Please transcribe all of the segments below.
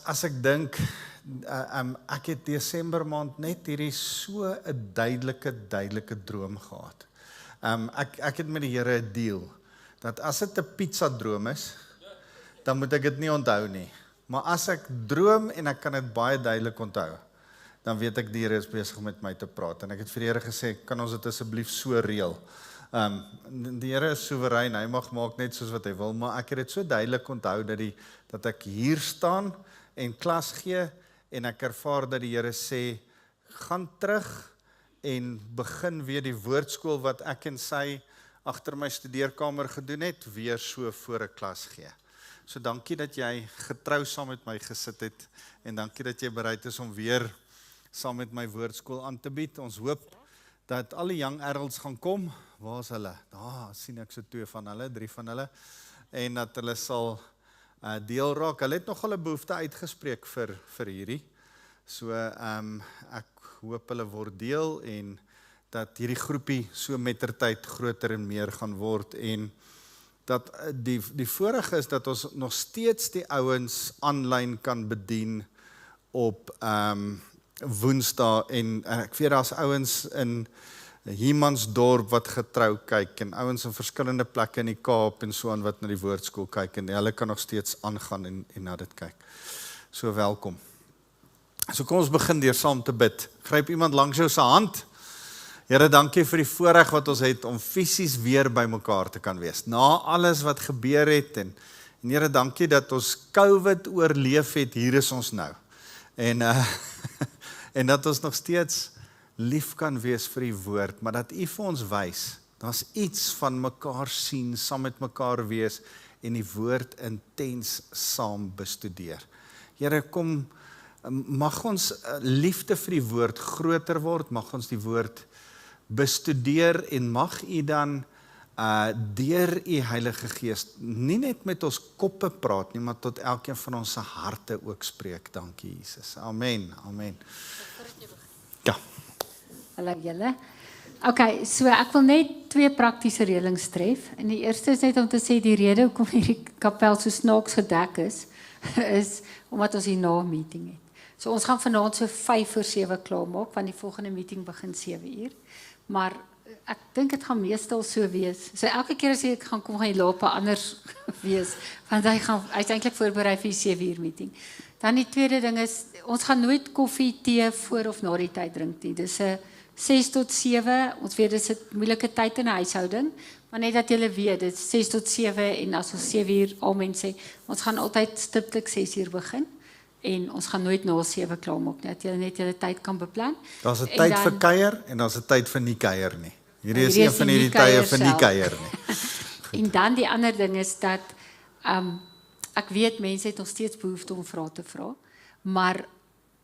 as ek dink, ek het Desember maand net hierdie so 'n duidelike droom gehad. Ek het met die Here 'n deal, dat as dit 'n pizza droom is, dan moet ek dit nie onthou nie. Maar as ek droom en ek kan dit baie duidelik onthou, dan weet ek die Here is besig met my te praat. En ek het vir die Here gesê, kan ons dit asseblief so reël? Die Here is soewerein, hy mag maak net soos wat hy wil, maar ek het dit so duidelik onthou dat ek hier staan en klas gee en ek ervaar dat die Here sê, gaan terug en begin weer die woordskool wat ek en sy agter my studeerkamer gedoen het, weer so voor 'n klas gee. So dankie dat jy getrou saam met my gesit het en dankie dat jy bereid is om weer saam met my woordskool aan te bied. Ons hoop dat al die young adults gaan kom. Waar is hulle? Sien ek so 2 van hulle, 3 van hulle. En dat hulle sal deel raak. Hulle het nogal 'n behoefte uitgespreek vir hierdie. So ek hoop hulle word deel en dat hierdie groepie so mettertyd groter en meer gaan word en dat die voorreg is dat ons nog steeds die ouens aanlyn kan bedien op Woensdae en ek weet daar's ouens in Humansdorp wat getrou kyk en ouens in verskillende plekke in die Kaap en so aan wat na die woordskool kyk en hulle kan nog steeds aangaan en na dit kyk. So welkom. So kom ons begin deur saam te bid. Gryp iemand langs jou se hand. Here, dankie vir die voorreg wat ons het om fisies weer by mekaar te kan wees. Na alles wat gebeur het en Here, dankie dat ons COVID oorleef het, hier is ons nou. En en dat ons nog steeds lief kan wees vir die woord, maar dat U vir ons wys, daar's iets van mekaar sien, saam met mekaar wees en die woord intens saam bestudeer. Here, kom, mag ons liefde vir die woord groter word, mag ons die woord bestudeer en mag U dan deur U Heilige Gees nie net met ons koppe praat nie, maar tot elkeen van ons se harte ook spreek. Dankie Jesus. Amen. Amen. Ja. Hallo julle. Okay, so ek wil net 2 praktiese reëlings tref. En die eerste is net om te sê die rede hoekom hierdie kapel so snaaks gedek is omdat ons hier na 'n meeting het. So ons gaan vanaand so 5:07 klaar maak want die volgende meeting begin 7:00. Maar ek dink dit gaan meestal so wees. So elke keer as ek gaan kom gaan die lape anders wees want hy's eintlik voorberei vir die 7:00 meeting. Dan die tweede ding is ons gaan nooit koffie, tee voor of na die tyd drink nie. Dis 'n 6 tot 7. Ons weet dis 'n moeilike tyd in 'n huishouding, maar net dat julle weet, dit is 6 tot 7 en as ons 7:00 al mense sê, ons gaan altyd stiptelik 6:00 begin. En ons gaan nooit na 7 klaar maak nie, dat julle net julle tyd kan beplan. Daar's 'n tyd vir kuier en daar's 'n tyd vir nie kuier nie. Hierdie is een van hierdie tye vir nie kuier nie. En dan die ander ding is dat ek weet mense het nog steeds behoefte om vrae te vra, maar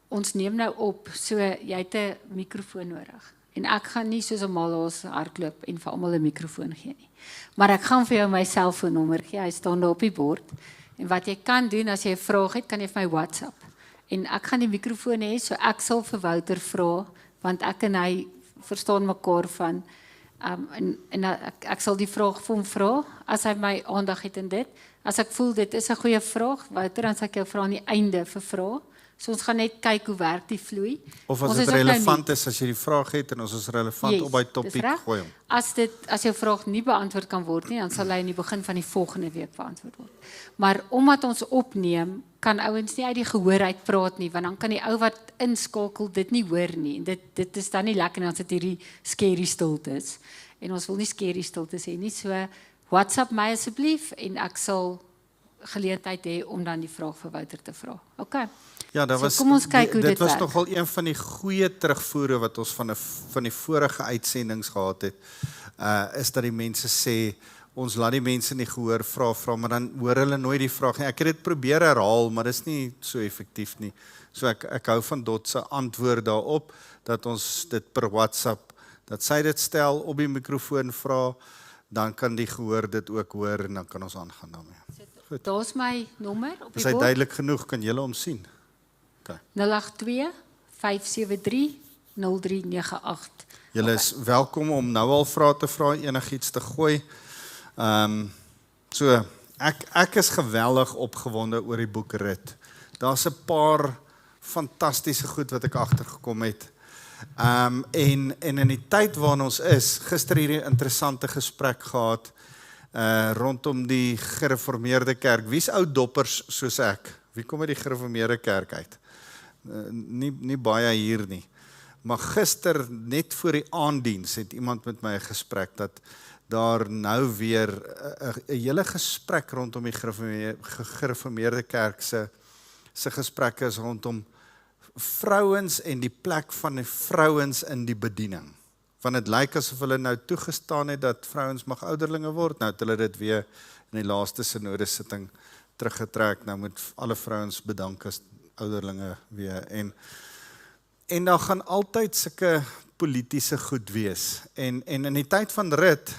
ons neem nou op, so jy het 'n mikrofoon nodig. En ek gaan nie soos 'n malhaas hardloop en vir almal 'n mikrofoon gee nie. Maar ek gaan vir jou my selfoonnommer gee, hy staan daar op die bord. En wat jy kan doen as jy 'n vraag het, kan jy vir my WhatsApp. En ek gaan die mikrofoon hê, so ek sal vir Wouter vra, want ek en hy verstaan mekaar van en ek sal die vraag vir hom vra as hy my aandag het in dit. As ek voel dit is 'n goeie vraag, Wouter, dan sal ek jou vra aan die einde vir vrae. So ons gaan net kyk hoe werk die vloei. Of as dit relevant is as jy die vraag het en ons is relevant op by topiek gooi hom. As jou vraag nie beantwoord kan word nie, dan sal hy in die begin van die volgende week beantwoord word. Maar omdat ons opneem, kan ouens nie uit die gehoor uit praat nie, want dan kan die ou wat inskakel dit nie hoor nie. En dit is dan nie lekker en dan sit hierdie scary stiltes. En ons wil nie scary stiltes hê nie. So WhatsApp my asseblief en ek sal geleentheid hê om dan die vraag vir Wouter te vra. Okay. Ja, kom ons kyk hoe dit was nogal een van die goeie terugvoere wat ons van die vorige uitsendings gehad het, is dat die mense sê, ons laat die mense nie gehoor vra, maar dan hoor hulle nooit die vraag nie. Ek het dit probeer herhaal, maar dis nie so effektief nie. So ek hou van Dot se antwoord daarop, dat ons dit per WhatsApp, dat sy dit stel op die mikrofoon vra, dan kan die gehoor dit ook hoor en dan kan ons aangaan daarmee. Daar's my nommer op die bord. Is hy duidelik genoeg? Kan julle hom sien? Okay. 082-573-0398. Julle is welkom om nou al vrae te vra, enigiets te gooi. So ek is geweldig opgewonde oor die boek Rit. daar's 'n paar fantastiese goed wat ek agtergekom het. En in die tyd waarin ons is, gister hierdie interessante gesprek gehad, rondom die gereformeerde kerk. Wie's ou doppers soos ek? Wie kom uit die gereformeerde kerk uit? Nie baie hier nie. Maar gister, net voor die aanddiens, het iemand met my 'n gesprek, dat daar nou weer 'n hele gesprek rondom die gereformeerde kerk se gesprekke is rondom vrouens en die plek van die vrouens in die bediening. Want dit lyk asof hulle nou toegestaan het dat vrouens mag ouderlinge word. Nou het hulle dit weer in die laaste synodesitting teruggetrek. Nou moet alle vrouens bedank as ouderlinge weer. En daar gaan altyd sulke politiese goed wees. En in die tyd van Rut,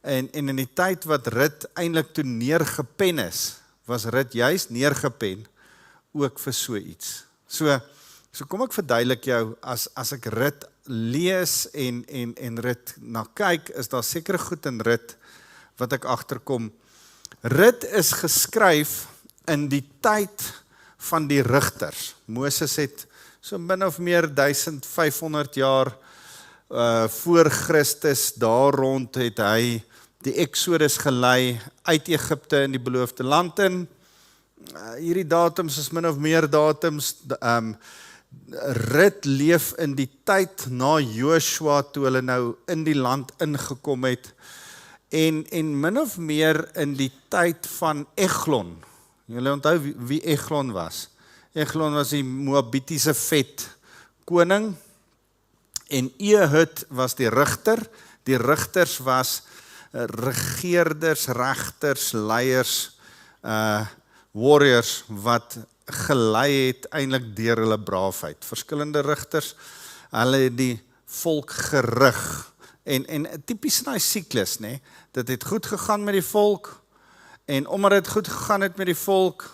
en in die tyd wat Rut eintlik toe neergepen is, was Rut juist neergepen ook vir so iets. So kom ek verduidelik jou, as ek Rut lees en Rut na kyk, is daar sekere goed in Rut wat ek agterkom. Rut is geskryf in die tyd van die rigters. Moses het so min of meer 1500 jaar voor Christus, daar rond het hy die Exodus gelei uit Egipte in die beloofde land in. Hierdie datums is min of meer datums. Rut leef in die tyd na Joshua, toe hulle nou in die land ingekom het, en min of meer in die tyd van Eglon. Julle onthou wie Eglon was? Eglon was die Moabitiese vet koning, en Ehud was die rigter. Die rigters was regeerders, regters, leiers, warriors, wat gelei het eintlik deur hulle braafheid. Verskillende rigters, hulle het die volk gerig. En tipies in die siklus, nee, dit het goed gegaan met die volk, en omdat dit goed gegaan het met die volk,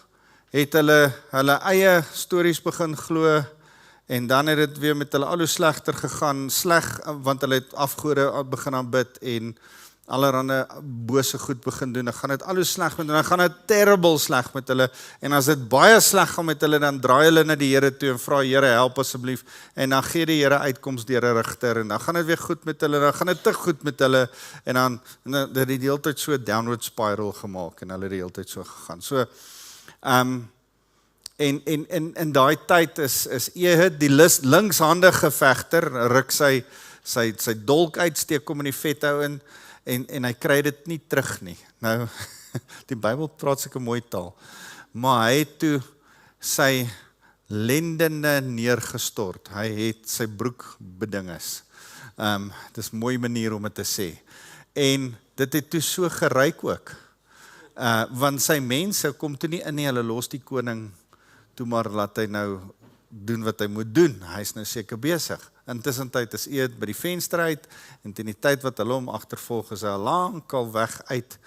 het hulle eie stories begin glo, en dan het dit weer met hulle al hoe slegter gegaan, sleg, want hulle het afgode begin aanbid, en allerhande bose goed begin doen, dan gaan dit al hoe sleg met hulle, dan gaan dit terrible sleg met hulle, en as dit baie sleg gaan met hulle, dan draai hulle na die Here toe, en vra, Here, help asseblief, en dan gee die Here uitkoms deur 'n rigter, en dan gaan dit weer goed met hulle, dan gaan dit te goed met hulle, en dan het die hele tyd so 'n downward spiral gemaak, en hulle het die hele tyd so gegaan. So, in daai tyd is Ehud die linkshandige vegter, ruk sy dolk uitsteek, kom in die vet hou in, en hy kry dit nie terug nie. Nou, die Bybel praat sulke mooi taal, maar hy het toe sy lendene neergestort, hy het sy broek bedinges. Dis 'n mooi manier om dit te sê. En dit het toe so geryk ook, want sy mense kom toe nie in nie, hulle los die koning toe, maar laat hy nou doen wat hy moet doen, hy is nou seker besig. Intussen tyd is Ehud by die venster uit, en teen die tyd wat hulle hom agtervolg, is hy al lankal weg uit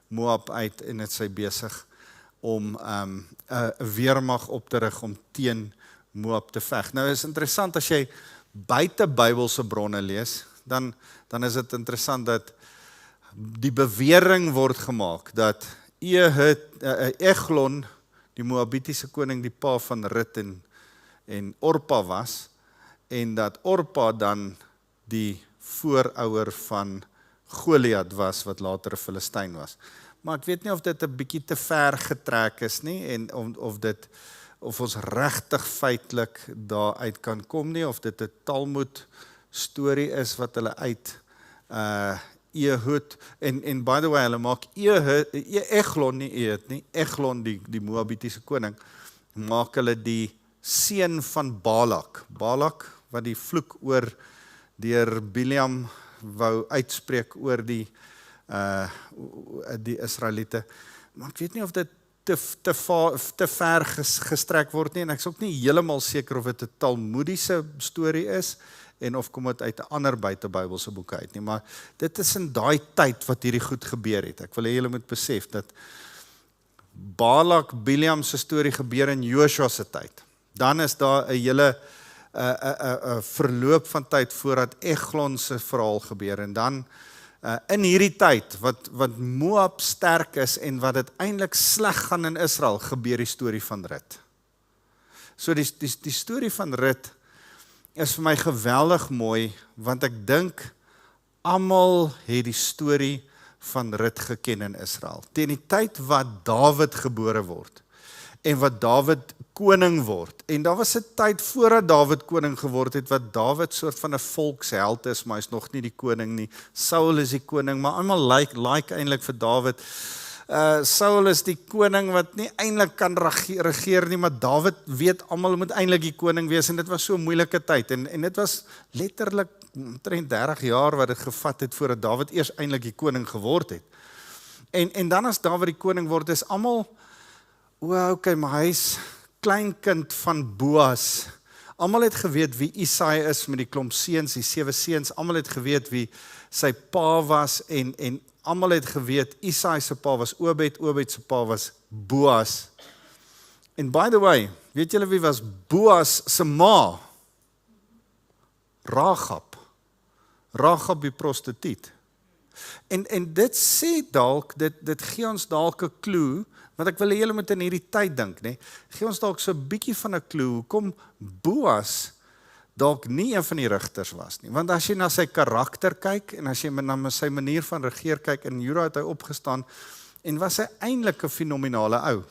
Moab uit, en het sy besig om 'n weermag op te rig om teen Moab te veg. Nou is interessant, as jy buite Bybelse bronne lees, dan is dit interessant dat die bewering word gemaak, dat Eglon, die Moabitiese koning, die pa van Rut en Orpa was, en dat Orpa dan die voorouer van Goliat was, wat later 'n Filistyn was. Maar ek weet nie of dit 'n bietjie te ver getrek is nie, en of ons regtig feitelik daaruit kan kom nie, of dit 'n Talmud storie is wat hulle uit Ehud, en by the way, hulle maak Eglon, nie Ehud nie, Eglon, die Moabitiese koning, maak hulle die seun van Balak, wat die vloek deur Bileam wou uitspreek oor die Israeliete. Maar ek weet nie of dit te ver gestrek word nie, en ek is ook nie heeltemal seker of dit 'n Talmudiese storie is, en of kom dit uit 'n ander buite Bybelse boeke uit nie, maar dit is in daai tyd wat hierdie goed gebeur het. Ek wil hê julle moet besef dat Bileam se storie gebeur in Joshua se tyd. Dan is daar 'n hele verloop van tyd voordat Eglon se verhaal gebeur, en dan in hierdie tyd wat Moab sterk is en wat dit eintlik sleg gaan in Israel, gebeur die storie van Rut. So die storie van Rut is vir my geweldig mooi, want ek dink almal het die storie van Rut geken in Israel. Teen die tyd wat Dawid gebore word en wat Dawid koning word. En daar was 'n tyd voordat Dawid koning geword het wat Dawid soort van 'n volksheld is, maar hy's nog nie die koning nie. Saul is die koning, maar almal like eintlik vir Dawid. Saul is die koning wat nie eintlik kan regeer nie, maar Dawid weet almal moet eintlik die koning wees en dit was so 'n moeilike tyd en dit was letterlik omtrent 30 jaar wat dit gevat het voordat Dawid eers eintlik die koning geword het. En dan as Dawid die koning word, is almal okay, maar hy's kleinkind van Boas. Almal het geweet wie Isai is met die klomp seuns, die 7 seuns. Almal het geweet wie sy pa was en almal het geweet Isai se pa was Obed, Obed se pa was Boas. En by the way, weet julle wie was Boas se ma? Rahab. Rahab die prostituut. En dit sê dalk, dit gee ons dalk 'n klou, want ek wil hê julle moet in hierdie tyd dink, né? Gee ons dalk so 'n bietjie van 'n klou hoekom Boas dalk nie een van die rigters was nie. Want as jy na sy karakter kyk en as jy na sy manier van regeer kyk, in Juda het hy opgestaan en was hy eintlik 'n fenominale ou.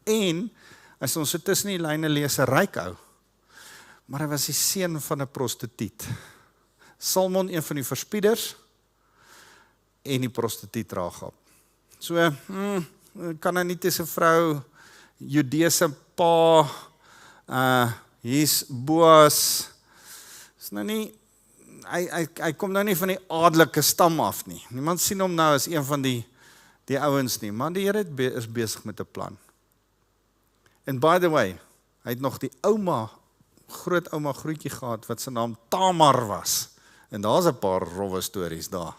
En as ons so tussen die lyne lees, 'n ryk ou. Maar hy was die seun van 'n prostituut. Salmon, een van die verspieders, en die prostituut Rahab. So, kan hy nie tussen 'n vrou, Judese pa, hier's Boas, is nou nie, hy kom nou nie van die adelike stam af nie. Niemand sien hom nou as een van die ouens nie, maar die Here is besig met 'n plan. En by the way, hy het nog die grootouma grootjie gehad, wat sy naam Tamar was. En daar's 'n paar rowwe stories daar.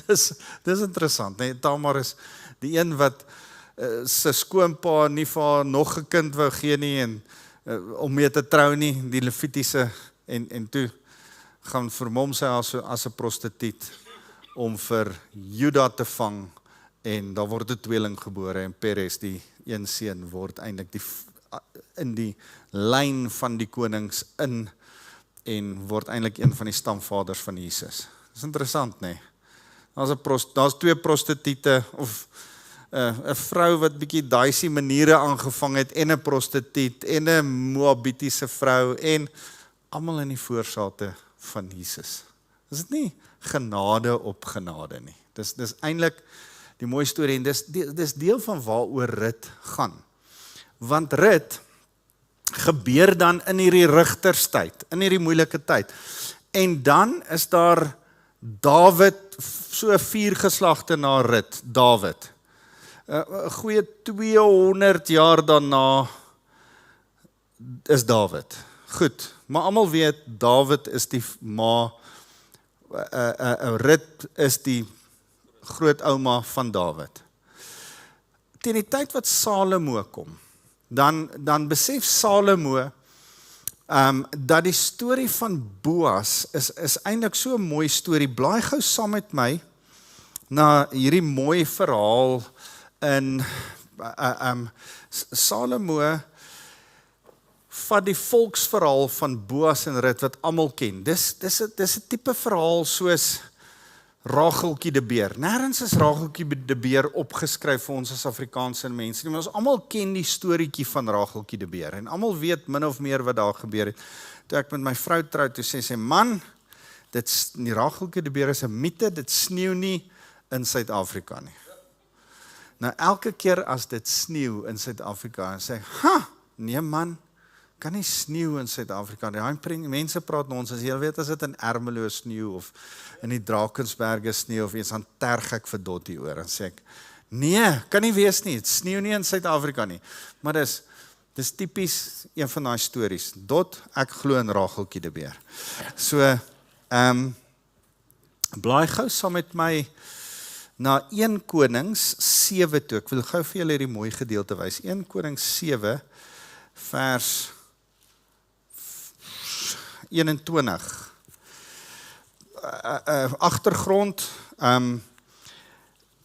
Dis interessant, nee? Tamar is die een wat sy skoonpa nie vir haar nog 'n kind wou gee nie, en om mee te trou nie, die Levitiese, en toe gaan vermom sy as 'n prostituut, om vir Juda te vang, en daar word 'n tweeling gebore, en Peres, die een seun, word eintlik in die lyn van die konings en word eintlik een van die stamvaders van Jesus. Dis interessant, nee? Daar's 2 prostituie, of 'n vrou wat bietjie daisy maniere aangevang het, en 'n prostituut, en 'n Moabitiese vrou, en almal in die voorsate van Jesus. Dis dit nie genade op genade nie. Dis eintlik die mooi storie, en dis deel van waaroor Rut gaan. Want Rut gebeur dan in hierdie rigterstyd, in hierdie moeilike tyd. En dan is daar Dawid, so 4 geslagte na Rut, Dawid. 'n goeie 200 jaar daarna is Dawid. Goed, maar almal weet, Dawid is die Rut is die grootouma van Dawid. Teen die tyd wat Salomo kom, dan besef Salomo dat die storie van Boas is eintlik so 'n mooi storie. Blaai gou saam met my na hierdie mooi verhaal in Salomo vat die volksverhaal van Boas en Rut wat almal ken. Dis 'n tipe verhaal soos Racheltjie de Beer. Nêrens is Racheltjie de Beer opgeskryf vir ons as Afrikaanse mense nie, maar ons almal ken die storieetjie van Racheltjie de Beer en almal weet min of meer wat daar gebeur het. Toe ek met my vrou trou, toe sê sy, man, die Racheltjie de Beer is 'n mite, dit sneeu nie in Suid-Afrika nie. Nou elke keer as dit sneeu in Suid-Afrika, sê ek, nee man, kan nie sneeu in Suid-Afrika nie. Mense praat ons, as jy weet, as dit in Ermelo sneeu, of in die Drakensberge sneeu, of iets, dan terg ek vir Dottie oor, en sê ek, nee, kan nie wees nie, het sneeu nie in Suid-Afrika nie. Maar dis typies een van die stories. Dot, ek glo in Racheltjie de Beer. So, blaai gou saam met my na 1 Konings 7 toe. Ek wil gou vir julle hierdie mooi gedeelte wys. 1 Konings 7 vers 21. Agtergrond,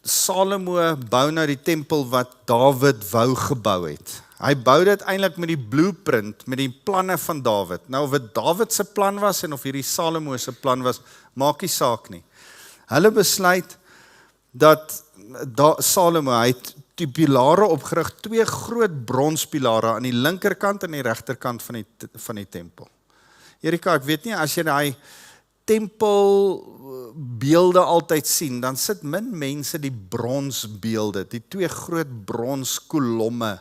Salomo bou nou die tempel wat Dawid wou gebou het. Hy bou dit eintlik met die blueprint, met die planne van Dawid. Nou of dit Dawid se plan was en of hierdie Salomo se plan was, maak nie saak nie. Hulle besluit dat Salomo, hy het die pilare opgerig, 2 groot bronspilare aan die linkerkant en die regterkant van die tempel. Erika, ek weet nie, as jy daai tempelbeelde altyd sien, dan sit min mense die bronsbeelde, die 2 groot bronskolomme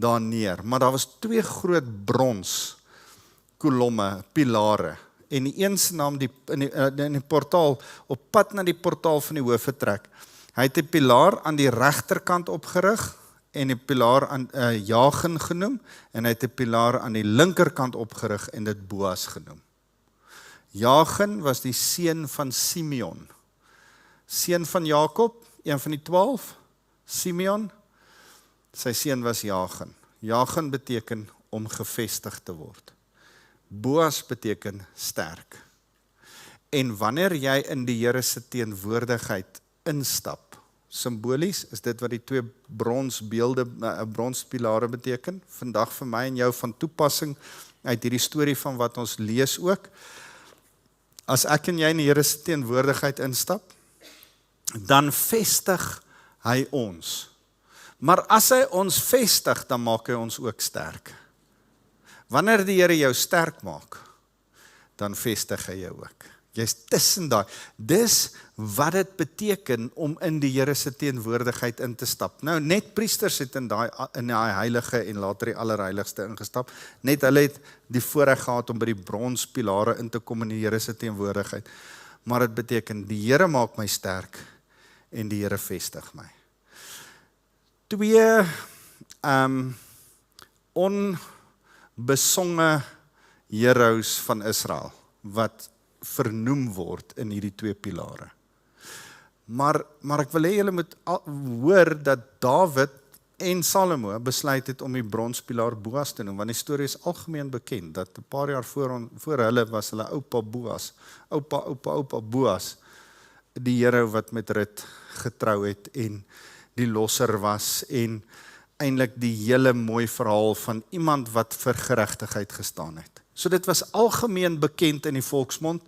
daar neer, maar daar was 2 groot bronskolomme, pilare, en die een se naam in die portaal, op pad na die portaal van die hoofvertrek. Hy het 'n pilaar aan die regterkant opgerig, en 'n pilaar aan Jachin genoem, en hy het 'n pilaar aan die linkerkant opgerig, en dit Boas genoem. Jachin was die seun van Simeon, seun van Jakob, een van die 12, Simeon, sy seun was Jachin. Jachin beteken om gevestig te word. Boas beteken sterk. En wanneer jy in die Here se teenwoordigheid instap, simbolies is dit wat die 2 bronsbeelde, bronspilare beteken, vandag vir my en jou van toepassing uit hierdie storie van wat ons lees ook. As ek en jy in die Here se teenwoordigheid instap, dan vestig hy ons. Maar as hy ons vestig, dan maak hy ons ook sterk. Wanneer die Here jou sterk maak, dan vestig hy jou ook. Jy's tussen daai. Dis wat dit beteken om in die Here se teenwoordigheid in te stap. Nou, net priesters het in daai heilige en later die allerheiligste ingestap. Net hulle het die voorreg gehad om by die bronspilare in te kom in die Here se teenwoordigheid. Maar dit beteken, die Here maak my sterk en die Here vestig my. 2 onbesonge heroes van Israel, wat vernoem word in hierdie 2 pilare. Maar ek wil hê julle moet hoor dat Dawid en Salomo besluit het om die bronspilaar Boas te noem, want die storie is algemeen bekend, dat 'n paar jaar voor hulle was hulle oupa Boas, oupa Boas, die hero wat met Rut getrou het en die losser was, en eintlik die hele mooi verhaal van iemand wat vir geregtigheid gestaan het. So dit was algemeen bekend in die volksmond,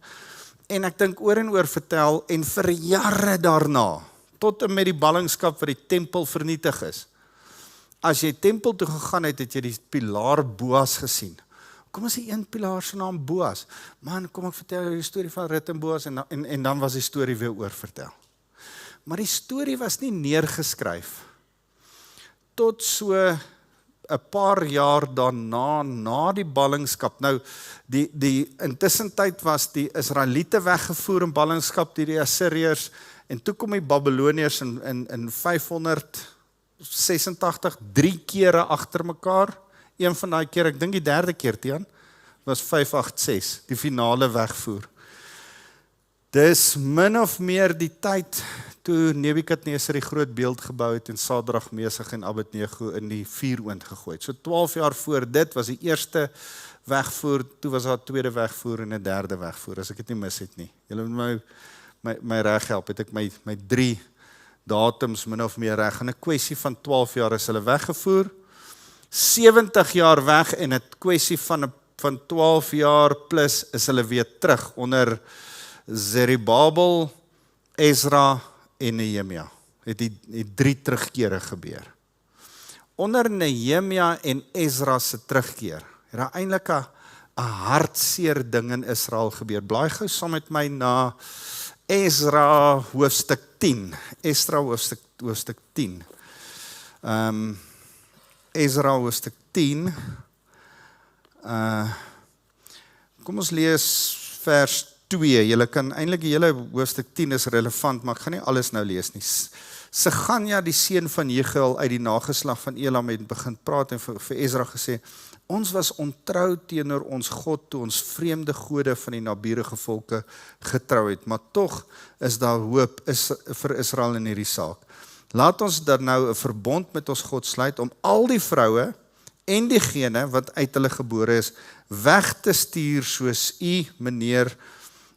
en ek dink oor en oor vertel, en vir jare daarna, tot en met die ballingskap wat die tempel vernietig is. As jy tempel toe gegaan het, het jy die pilaar Boas gesien. Kom as die een pilaar se naam Boas. Man, kom ek vertel jou die storie van Rut en Boas, en dan was die storie weer oorvertel. Maar die storie was nie neergeskryf tot so 'n paar jaar daarna, na die ballingskap. Nou, intussen tyd was die Israeliete weggevoer in ballingskap deur die Assiriërs, en toe kom die Babyloniërs in 586, 3 kere agter mekaar. Een van daai keer, ek dink die 3de keer, Tiaan, was 586, die finale wegvoer. Dis min of meer die tyd toe Nebukadnesar die groot beeld gebou het en Sadrag, Mesach en Abednego in die vuuroond gegooi het. So 12 jaar voor dit was die eerste wegvoer, toe was daar 'n tweede wegvoer en 'n derde wegvoer, as ek dit nie mis het nie. Julle moet my reg help, het ek my 3 datums min of meer reg. In 'n kwessie van 12 jaar is hulle weggevoer, 70 jaar weg, en 'n kwessie van 12 jaar plus is hulle weer terug onder Zerubabel, Ezra en Nehemia. Het die 3 terugkere gebeur. Onder Nehemia en Ezra se terugkeer, het daar eintlik 'n hartseer ding in Israel gebeur. Blaai gou saam met my na Ezra hoofstuk 10. Ezra hoofstuk 10. Ezra hoofstuk 10. Kom ons lees vers 2. Julle kan eintlik die hele hoofstuk 10 is relevant, maar ek gaan nie alles nou lees nie. Seganja, die seun van Jehiel uit die nageslag van Elam, het begin praat en vir Ezra gesê: ons was ontrou teenoor ons God toe ons vreemde gode van die naburige volke getrou het, maar tog is daar hoop vir Israel in hierdie saak. Laat ons dan nou 'n verbond met ons God sluit om al die vroue en diegene wat uit hulle gebore is weg te stuur soos u, meneer,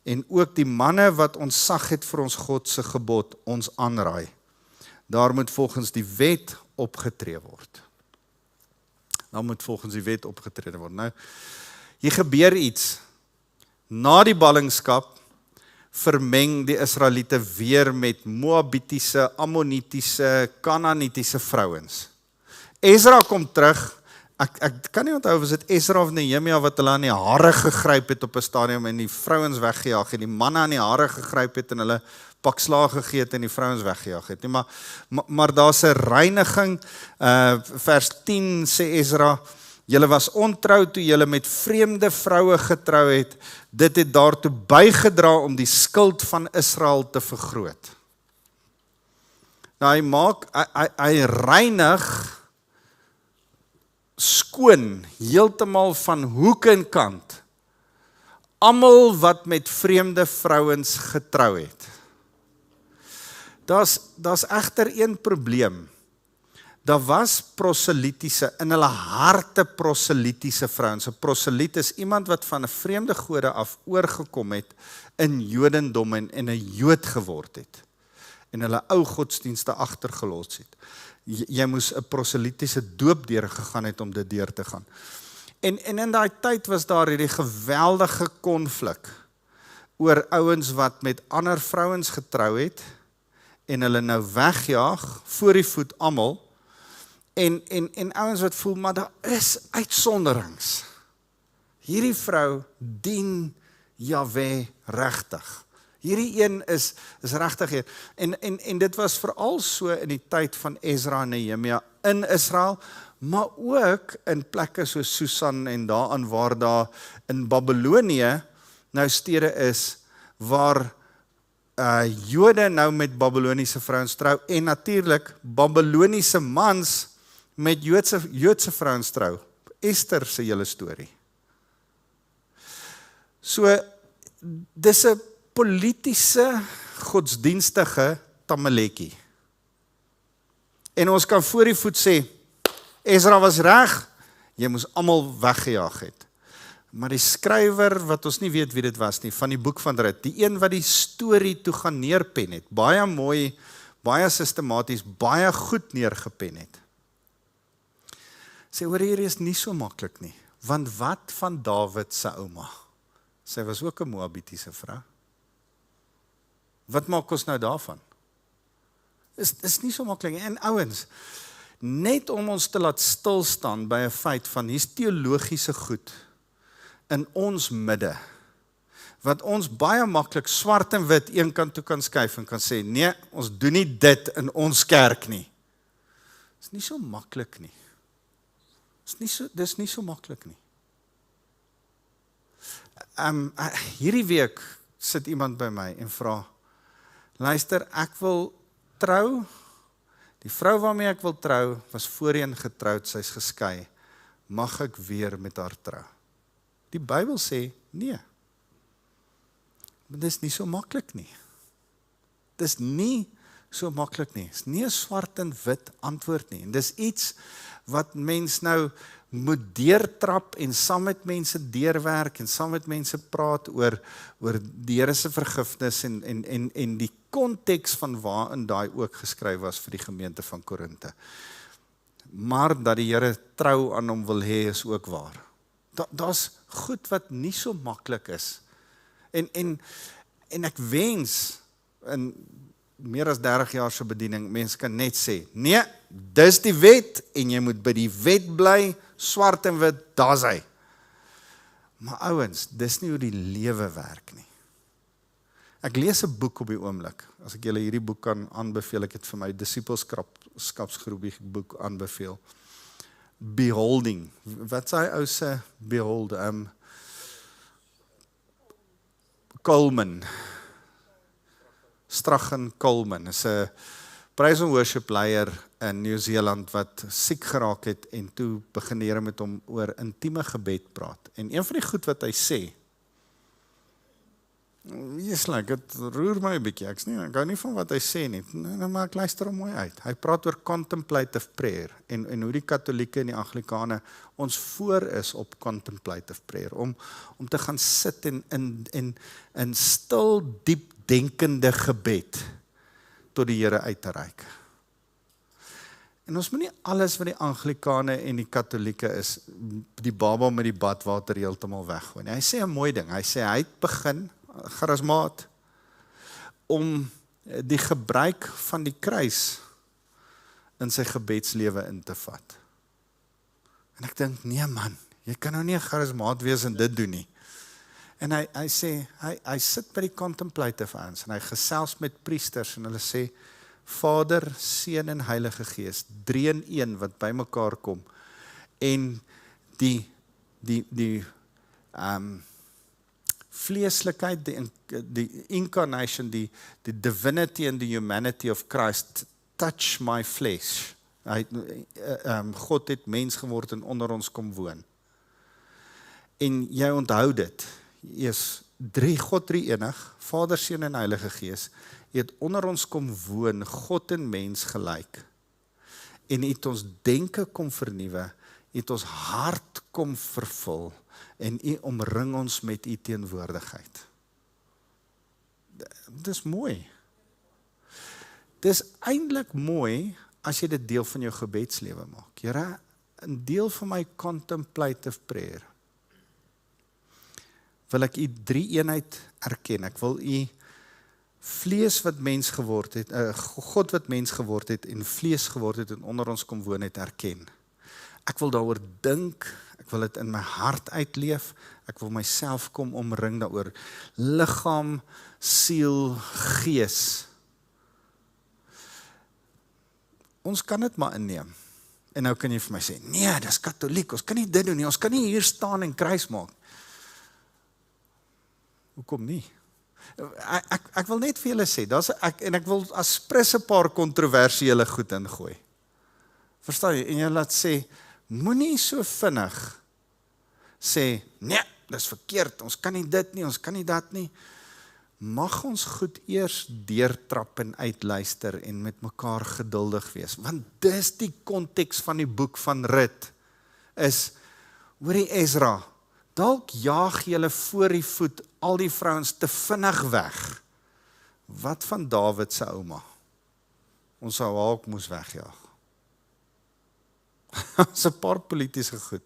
en ook die manne wat ontzag het vir ons God se gebod ons aanraai. Daar moet volgens die wet opgetree word. Dan moet volgens die wet opgetrede word. Nou, hier gebeur iets. Na die ballingskap vermeng die Israeliete weer met Moabitiese, Ammonitiese, Kanaanitiese vrouens. Ezra kom terug. Ek kan nie onthou was dit Ezra of Nehemia wat hulle aan die hare gegryp het op 'n stadium en die vrouens weggejaag het, die manne aan die hare gegryp het en hulle pak slaag gegee het en die vrouens weggejaag het. Maar daar's 'n reiniging. Vers 10 sê Ezra, julle was ontrou toe julle met vreemde vroue getrou het. Dit het daartoe bygedra om die skuld van Israel te vergroot. Nou hy reinig skoon heeltemal van hoek en kant almal wat met vreemde vrouens getrou het. Daar's egter een probleem. Daar was proselitiese, in hulle harte proselitiese vrouens. 'n Proseliet is iemand wat van 'n vreemde gode af oorgekom het in Jodendom en 'n Jood geword het. En hulle ou godsdienste agtergelos het. Jy moes 'n proselitiese doop deurgegaan het om dit deur te gaan. En in daai tyd was daar hierdie geweldige konflik oor ouens wat met ander vrouens getrou het en hulle nou wegjaag voor die voet almal. En ouens wat voel, maar daar is uitsonderings. Hierdie vrou dien Jahwe regtig. Hierdie een is regtig hier. En dit was veral so in die tyd van Ezra en Nehemia in Israel, maar ook in plekke soos Susan en daaraan waar daar in Babylonië nou stede is waar Jode nou met Babyloniese vrouens trou en natuurlik Babyloniese mans met Joodse vrouens trou. Ester se hele storie. So, dis 'n politiese, godsdienstige tamaletjie. En ons kan voor die voet sê, Ezra was reg, jy moes almal weggejaag het. Maar die skrywer, wat ons nie weet wie dit was nie, van die boek van Rut, die een wat die storie toe gaan neerpen het, baie mooi, baie sistematies, baie goed neergepen het. Sê, hoor, hier is nie so maklik nie, want wat van Dawid se ouma? Sy was ook 'n Moabitiese vrou. Wat maak ons nou daarvan? Is nie so maklik nie. En ouens, net om ons te laat stilstaan by 'n feit van hier's teologiese goed in ons midde, wat ons baie maklik swart en wit een kant toe kan skuif en kan sê, nee, ons doen nie dit in ons kerk nie. Dis nie so maklik nie. Dis nie so maklik nie. Hierdie week sit iemand by my en vra, luister, ek wil trou, die vrou waarmee ek wil trou, was voorheen getroud, sy's geskei, mag ek weer met haar trou? Die Bybel sê, nee. Maar dis nie so maklik nie. Dis nie so maklik nie. Dis nie 'n swart en wit antwoord nie. En dis iets wat mens nou moet deurtrap en saam met mense deurwerk en saam met mense praat oor die Here se vergifnis en die konteks van waarin daai ook geskryf was vir die gemeente van Korinte. Maar dat die Here trou aan hom wil hê is ook waar. Daar's goed wat nie so maklik is. En ek wens in meer as 30 jaar se bediening, mense kan net sê, nee, dis die wet en jy moet by die wet bly, swart en wit, daar's hy. Maar ouens, dis nie hoe die lewe werk nie. Ek lees 'n boek op die oomblik. As ek julle hierdie boek kan aanbeveel, ek het vir my disipelskapsgroepie boek aanbeveel. Beholding. Wat sê hy ou se behold? Coleman. Strachan Coleman is 'n praise and worship leier in Nieu-Seeland wat siek geraak het en toe begin die Here met hom oor intieme gebed praat. En een van die goed wat hy sê, dit roer my 'n bietjie, ek hou nie van wat hy sê nie, maar ek luister hom mooi uit. Hy praat oor contemplative prayer en hoe die Katolieke en die Anglikane ons voor is op contemplative prayer, om te gaan sit in stil, diep denkende gebed tot die Here uit te reik. En ons moet nie alles wat die Anglikane en die Katolieke is, die baba met die badwater heeltemal weggooi nie. Hy sê 'n mooi ding, hy sê hy het begin, charismaat, om die gebruik van die kruis in sy gebedslewe in te vat. En ek dink, nee man, jy kan nou nie 'n charismaat wees en dit doen nie. En hy sê, hy sit by die contemplative ouens, en hy gesels met priesters, en hulle sê, Vader, Seun en Heilige Gees, 3 in 1 wat by mekaar kom, en die vleeslikheid, die incarnation, die divinity and the humanity of Christ, touch my flesh. God het mens geword en onder ons kom woon. En jy onthou dit, is God drie enig, Vader, Seun en Heilige Gees, het onder ons kom woon, God en mens gelyk, en het ons denke kom vernuwe, het ons hart kom vervul, en U omring ons met U teenwoordigheid. Dis mooi. Dis eintlik mooi, as jy dit deel van jou gebedslewe maak. Here, 'n deel van my contemplative prayer, wil ek U drie eenheid erken. Ek wil U vlees wat mens geword het, God wat mens geword het en vlees geword het en onder ons kom woon het erken. Ek wil daaroor dink, ek wil dit in my hart uitleef, ek wil myself kom omring daaroor. Liggaam, siel, gees. Ons kan dit maar inneem. En nou kan jy vir my sê, nee, dis katoliek, ons kan nie dit doen nie, ons kan nie hier staan en kruis maak. Hoekom nie? Ek wil net vir julle sê, en ek wil as pres 'n paar kontroversiële goed ingooi. Verstaan jy? En jy laat sê, moenie so vinnig sê, nee, dis verkeerd, ons kan nie dit nie, ons kan nie dat nie. Mag ons goed eers deurtrap en uitluister en met mekaar geduldig wees. Want dis die konteks van die boek van Rut, is, hoorie Ezra, dalk jaag julle voor die voet al die vrouens te vinnig weg. Wat van Dawid se ouma? Ons sou haar ook moes wegjaag. Dis 'n paar politiese goed.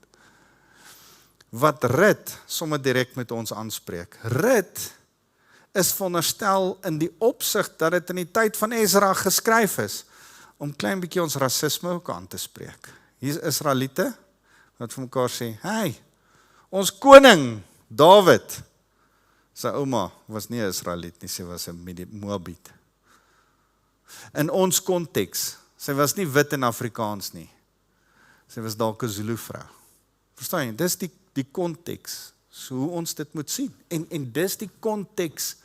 Wat Rut sommer direk met ons aanspreek. Rut is veronderstel in die opsig dat dit in die tyd van Ezra geskryf is, om klein bietjie ons rasisme ook aan te spreek. Hier is Israeliete, wat vir mekaar sê, hey, ons koning, Dawid, sy ouma was nie 'n Israeliet nie, sy was 'n Moabit. In ons konteks, sy was nie wit en Afrikaans nie, sy was dalk 'n Zulu vrou. Verstaan jy, dis die konteks, so hoe ons dit moet sien. En dis die konteks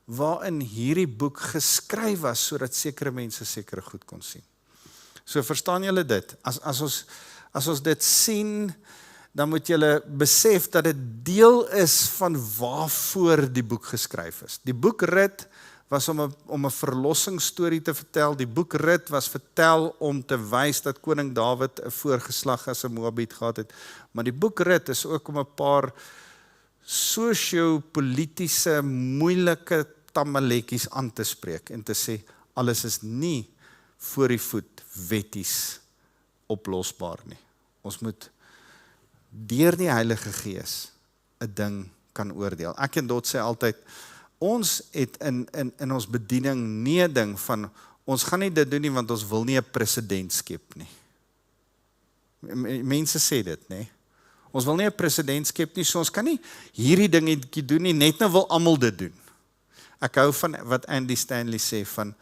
waarin hierdie boek geskryf was, sodat sekere mense sekere goed kon sien. So verstaan julle dit? As ons dit sien, dan moet julle besef dat dit deel is van waarvoor die boek geskryf is. Die boek Rut was om 'n verlossingsstorie te vertel. Die boek Rut was vertel om te wys dat koning Dawid 'n voorgeslag as 'n Moabiet gehad het. Maar die boek Rut is ook om 'n paar sosio-politiese moeilike tamaletjies aan te spreek en te sê, alles is nie voor die voet wetties oplosbaar nie. Ons moet deur die Heilige Gees 'n ding kan oordeel. Ek en Dot sê altyd, ons het in ons bediening nie 'n ding van, ons gaan nie dit doen nie, want ons wil nie 'n president skep nie. Mense sê dit, nee. Ons wil nie 'n president skep nie, so ons kan nie hierdie dingetjie doen nie, net nou wil almal dit doen. Ek hou van wat Andy Stanley sê van,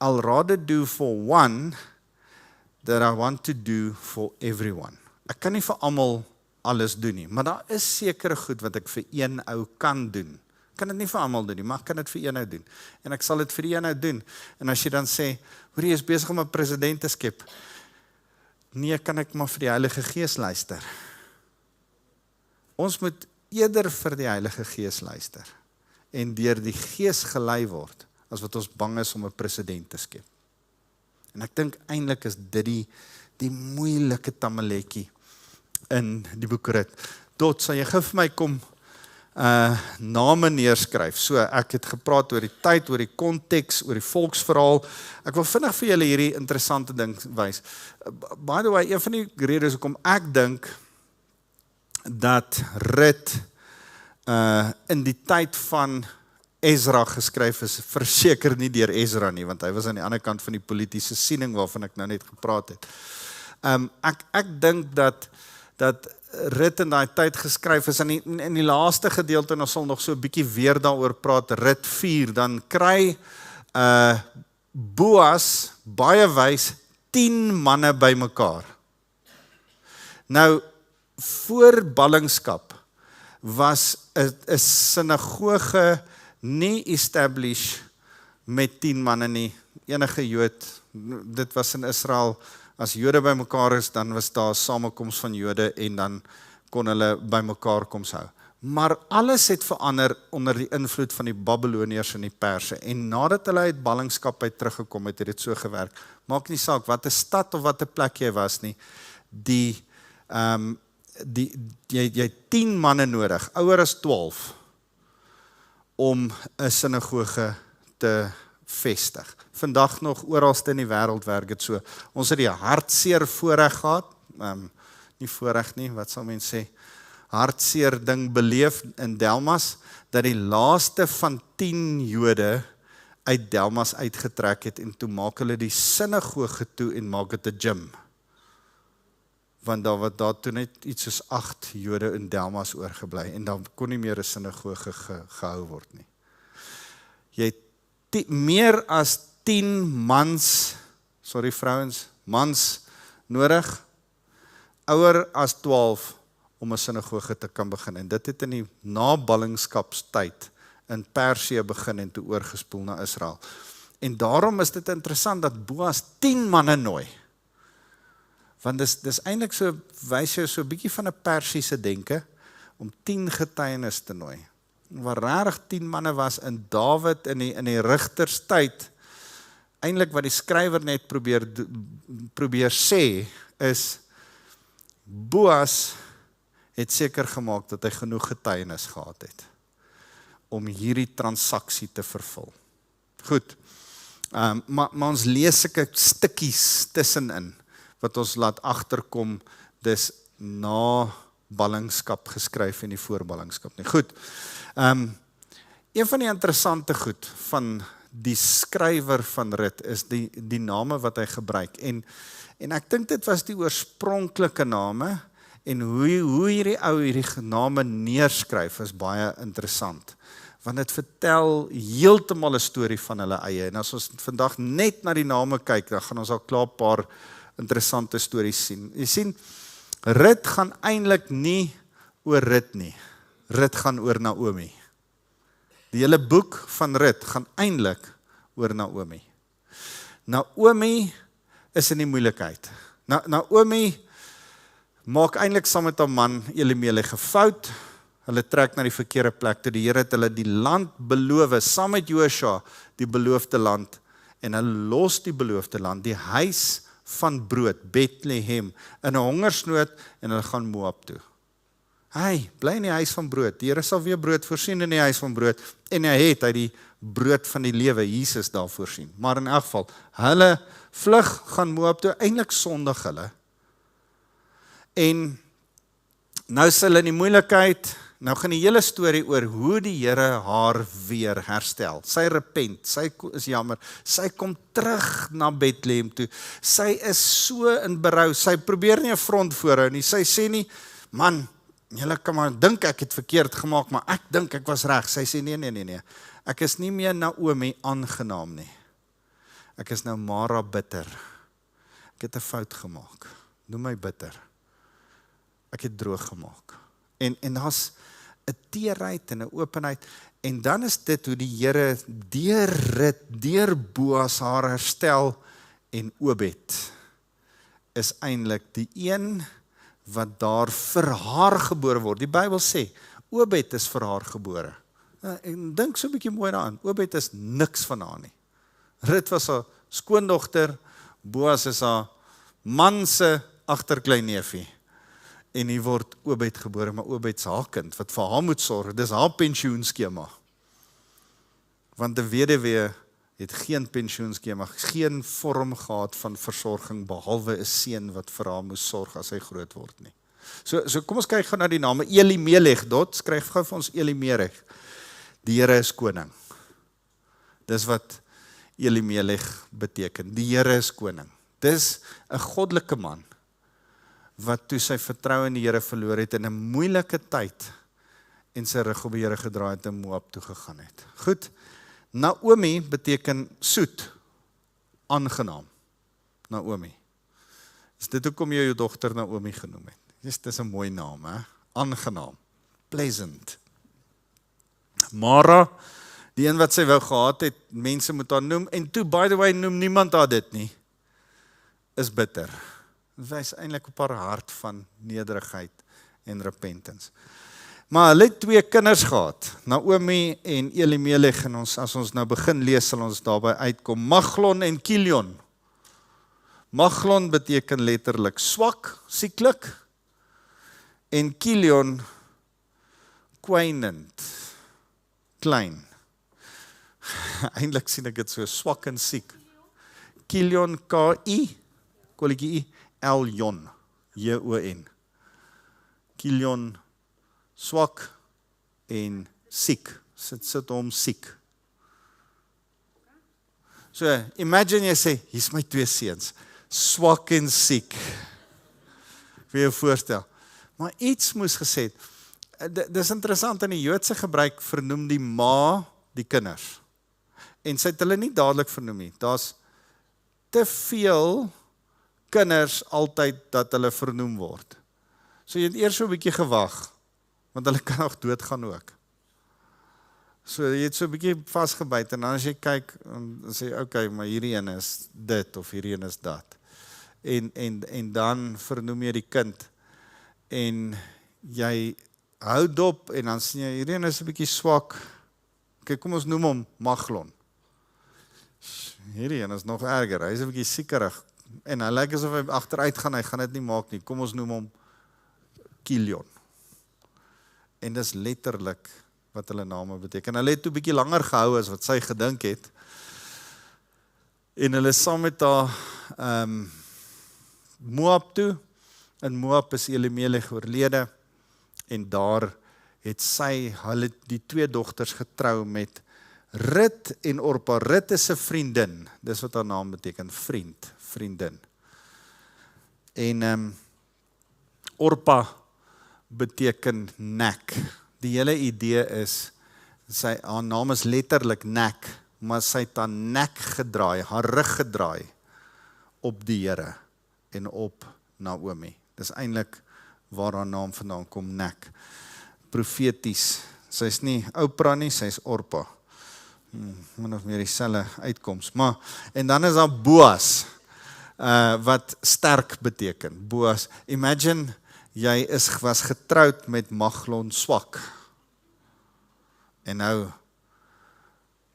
I'll rather do for one that I want to do for everyone. Ek kan nie vir almal alles doen nie, maar daar is sekere goed wat ek vir een ou kan doen. Ek kan dit nie vir almal doen nie, maar ek kan dit vir een ou doen. En ek sal dit vir die een ou doen. En as jy dan sê, hoor jy is besig om 'n president te skep, nee, kan ek maar vir die Heilige Gees luister. Ons moet eerder vir die Heilige Gees luister en deur die Gees gelei word, as wat ons bang is om 'n president te skep. En ek dink eintlik is dit die moeilike tamaletjie in die boek Rut. Dot, sal jy gou vir my kom name neerskryf. So ek het gepraat oor die tyd, oor die konteks, oor die volksverhaal. Ek wil vinnig vir julle hierdie interessante ding wys. By the way, een van die redes hoekom ek dink dat Rut in die tyd van Ezra geskryf is, verseker nie deur Ezra nie, want hy was aan die ander kant van die politiese siening waarvan ek nou net gepraat het. Ek dink dat Rut in daai tyd geskryf is, in die laaste gedeelte, en ons sal nog so 'n bietjie weer daaroor praat, Rut 4, dan kry Boas, baie wys, 10 manne bymekaar. Nou, voor ballingskap was 'n sinagoge nie establish met 10 manne nie. Enige Jood, dit was in Israel, as Jode bymekaar is, dan was daar 'n samekoms van Jode en dan kon hulle bymekaar koms hou. Maar alles het verander onder die invloed van die Babyloniërs en die Perse. En nadat hulle uit ballingskap uit teruggekom het, het dit so gewerk. Maak nie saak wat 'n stad of wat 'n plek jy was nie. Jy 10 manne nodig, ouer as 12, om 'n sinagoge te vestig. Vandag nog oralste in die wêreld werk dit so. Ons het die hartseer voorreg gehad, nie voorreg nie, wat sal mens sê, hartseer ding beleef in Delmas, dat die laaste van 10 Jode uit Delmas uitgetrek het, en toe maak hulle die sinagoge toe en maak dit 'n gym. Want daar toe net iets soos 8 Jode in Delmas oorgebly, en dan kon nie meer 'n sinagoge gehou word nie. Jy het meer as 10 mans nodig, ouer as 12, om 'n sinagoge te kan begin. En dit het in die naballingskapstyd in Persië begin en toe oorgespoel na Israel. En daarom is dit interessant dat Boas 10 manne nooi. Want dis eintlik so, wys jou so 'n bietjie van 'n Persiese denke, om 10 getuienis te nooi. Waar regtig 10 manne was in Dawid in die rigterstyd, eintlik wat die skrywer net probeer sê, is Boas het seker gemaak dat hy genoeg getuienis gehad het om hierdie transaksie te vervul. Goed, maar ons lees sulke stukkies tussenin, wat ons laat agterkom, dis na ballingskap geskryf en die voorballingskap nie. Goed, een van die interessante goed van die skrywer van Rut is die name wat hy gebruik, en ek dink dit was die oorspronklike name, en hoe hierdie name neerskryf is baie interessant, want dit vertel heeltemal 'n storie van hulle eie, en as ons vandag net na die name kyk, dan gaan ons al klaar 'n paar interessante stories sien. Jy sien, Rut gaan eintlik nie oor Rut nie. Rut gaan oor Naomi. Die hele boek van Rut gaan eintlik oor Naomi. Naomi is in die moeilikheid. Naomi maak eintlik saam met haar man Elimelech 'n fout. Hulle trek na die verkeerde plek toe. Die Here het hulle die land beloof, saam met Josua, die beloofde land, en hulle los die beloofde land, die huis van brood, Bethlehem, in 'n hongersnood, en hulle gaan Moab toe. Hy bly in die huis van brood. Die Here sal weer brood voorsien in die huis van brood, en hy het uit die brood van die lewe, Jesus, daar voorsien. Maar in elk geval, hulle vlug, gaan Moab toe, eintlik sondig hulle. En nou is hulle in die moeilikheid. Nou gaan die hele storie oor hoe die Here haar weer herstel. Sy repent, sy is jammer, sy kom terug na Bethlehem toe. Sy is so in berou, sy probeer nie 'n front voorhou nie. Sy sê nie, man, julle kan maar dink ek het verkeerd gemaak, maar ek dink ek was reg. Sy sê nee. Ek is nie meer Naomi aangenaam nie. Ek is nou Mara bitter. Ek het 'n fout gemaak. Noem my bitter. Ek het droog gemaak. En daar's 'n teerheid en 'n openheid, en dan is dit hoe die Here deur Boas haar herstel, en Obed is eintlik die een wat daar vir haar gebore word. Die Bybel sê, Obed is vir haar gebore. En dink so 'n bietjie mooi daaraan, Obed is niks van haar nie. Rut was haar skoondogter, Boas is haar man se agterkleinneefie. en hier word Obed gebore, maar Obed se haar kind, wat vir haar moet sorg, dis haar pensioenskema. Want 'n weduwee het geen pensioenskema, geen vorm gehad van versorging, behalwe 'n seun wat vir haar moes sorg as hy groot word nie. So kom ons kyk gou na die name. Elimelech, skryf gou vir ons Elimelech. Die Here is koning. Dis wat Elimelech beteken. Die Here is koning. Dis 'n goddelike man, wat toe sy vertroue in die Here verloor het in 'n moeilike tyd, en sy rug op die Here gedraai het en Moab toe gegaan het. Goed, Naomi beteken soet, aangenaam. Naomi. Is dit hoekom jy jou dogter Naomi genoem het? Dis 'n mooi naam, hè? Aangenaam, pleasant. Mara, die een wat sy wou gehad het, mense moet haar noem, en toe, by the way, noem niemand haar dit nie, is bitter. Dit wys eintlik op haar hart van nederigheid en repentance. Maar hulle het 2 kinders gehad, Naomi en Elimelech, en as ons nou begin lees, sal ons daarby uitkom, Maglon en Kilion. Maglon beteken letterlik swak, sieklik, en Kilion, kwynend, klein. Eintlik sien ek dit so swak en siek. Kilion, K-I, kolletjie I, Eljon, J-O-N. Kilion, swak en siek. Sit hom siek. So, imagine jy sê, hier's my 2 seuns, swak en siek. Wil jy voorstel? Maar iets moes gesê het. Dis interessant, in die Joodse gebruik vernoem die ma die kinders. En sy het hulle nie dadelik vernoem nie. Daar's te veel kinders altyd dat hulle vernoem word. So jy het eers so 'n bietjie gewag, want hulle kan nog doodgaan ook. So jy het so 'n bietjie vasgebyt, en dan as jy kyk, dan sê jy, okay, maar hierdie een is dit, of hierdie een is dat. En dan vernoem jy die kind, en jy hou dop, en dan sien jy, hierdie een is 'n bietjie swak. Kyk, kom ons noem hom Maglon. Hierdie een is nog erger, hy is 'n bietjie siekerig, en hy lyk asof hy agteruit gaan, hy gaan dit nie maak nie. Kom ons noem hom Kilion. En dis letterlik wat hulle name beteken. Hulle het toe 'n bietjie langer gehou as wat sy gedink het. En hulle is saam met haar Moab toe. In Moab is Elimelech oorlede, en daar het sy hulle die 2 dogters getrou met Rut en Orpa. Rut is 'n vriendin. Dis wat haar naam beteken, vriendin. En Orpa beteken nek. Die hele idee is, haar naam is letterlik nek, maar sy het haar nek gedraai, haar rug gedraai op die Here en op Naomi. Dis eintlik waar haar naam vandaan kom, nek. Profeties. Sy's nie Oprah nie, sy's Orpa. Min of meer dieselfde uitkoms. Maar, en dan is daar Boas, wat sterk beteken. Boas. Imagine, jy was getroud met Maglon swak. En nou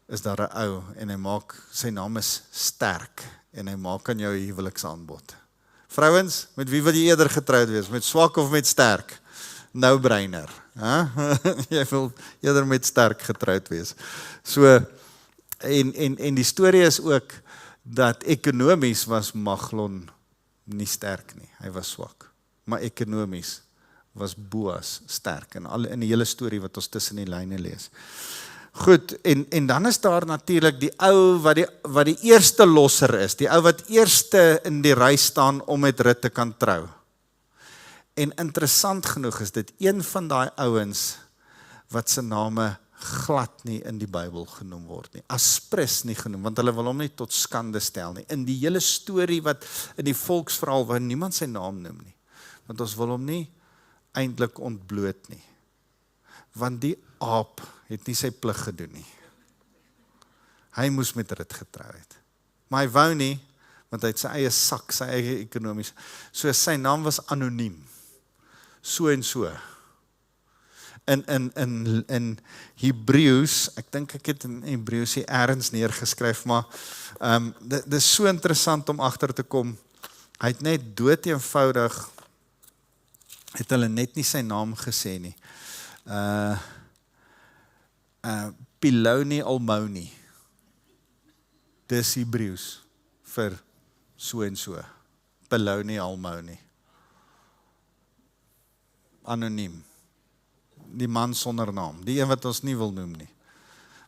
is daar 'n ou, en hy maak, sy naam is sterk, en hy maak aan jou 'n huweliksaanbod. Vrouens, met wie wil jy eerder getroud wees? Met swak of met sterk? Nou breiner. Jy wil eerder met sterk getroud wees. So, en die storie is ook, dat ekonomies was Maglon nie sterk nie, hy was swak. Maar ekonomies was Boas sterk, in die hele storie wat ons tussen die lyne lees. Goed, en dan is daar natuurlik die ou wat die eerste losser is, die ou wat eerste in die ry staan om met Rut te kan trou. En interessant genoeg is dit een van daai ouens wat se name glad nie in die Bybel genoem word nie. Aspris nie genoem, want hulle wil hom nie tot skande stel nie. In die hele storie wat in die volksverhaal waar niemand sy naam noem nie. Want ons wil hom nie eintlik ontbloot nie. Want die aap het nie sy plig gedoen nie. Hy moes met Rut getrou het. Maar hy wou nie, want hy het sy eie sak, sy eie ekonomies. So sy naam was anoniem. So en so. In Hebreëus, ek dink ek het in Hebreëus hier ergens neergeskryf, maar dit is so interessant om agter te kom. Hy het net dood eenvoudig het hulle net nie sy naam gesê nie. Piloni Almoni. Dis Hebreëus vir so en so. Piloni Almoni. Anoniem. Die man sonder naam. Die een wat ons nie wil noem nie.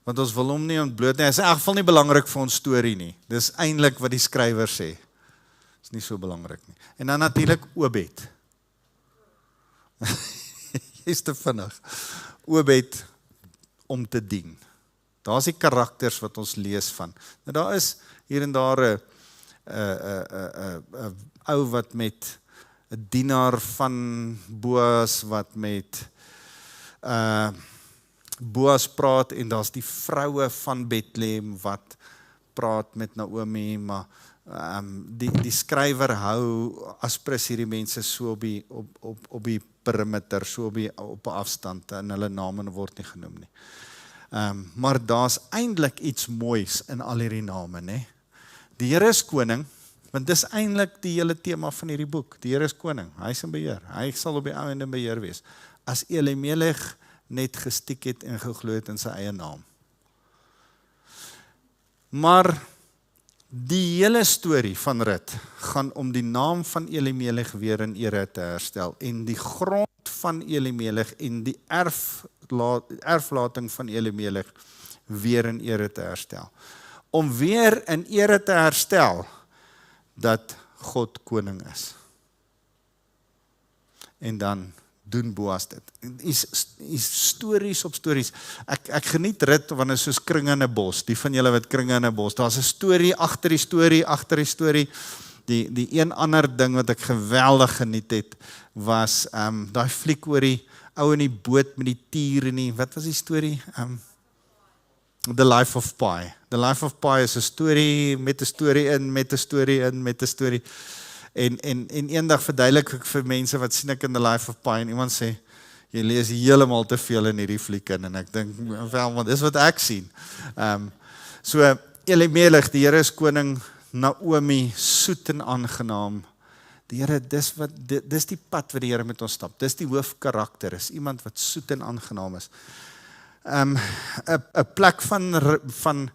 Want ons wil hom nie ontbloot nie. Hy is in elk geval nie belangrik vir ons storie nie. Dis eintlik wat die skrywer sê. Is nie so belangrik nie. En dan natuurlik Obed. Jy's te vinnig. Obed om te dien. Daar is die karakters wat ons lees van. Nou daar is hier en daar 'n ou wat met 'n dienaar van Boas wat met Boas praat en daar's die vroue van Bethlehem wat praat met Naomi, maar die skrywer hou aspres hierdie mense so op die perimeter, so op 'n afstand en hulle name word nie genoem nie. Maar daar's eintlik iets moois in al hierdie name, né? Die Here is koning, want dis eintlik die hele tema van hierdie boek. Die Here is koning, hy is in beheer. Hy sal op die ou ende in beheer wees. As Elimelech net gestiek het en geglo het in sy eie naam. Maar die hele storie van Rut gaan om die naam van Elimelech weer in ere te herstel en die grond van Elimelech en die erflating van Elimelech weer in ere te herstel. Om weer in ere te herstel dat God koning is. En dan doen Boas dit. Is stories op stories. Ek geniet Rut wanneer soos kringe in 'n bos. Die van julle wat kringe in 'n bos. Daar's 'n storie agter die storie agter die storie. Die een ander ding wat ek geweldig geniet het was daai fliek oor die ou in die boot met die tier en die wat was die storie? The Life of Pi. The Life of Pi is 'n storie met 'n storie in met 'n storie in met 'n storie. En eendag verduidelik ek vir mense wat sien ek in The Life of Pi en iemand sê jy lees heeltemal te veel in hierdie fliek in en ek dink wel want dis wat ek sien. So Elimelech, die Here is koning, Naomi soet en aangenaam. Die Here dis die pad wat die Here met ons stap. Dis die hoofkarakter, is iemand wat soet en aangenaam is. 'n plek van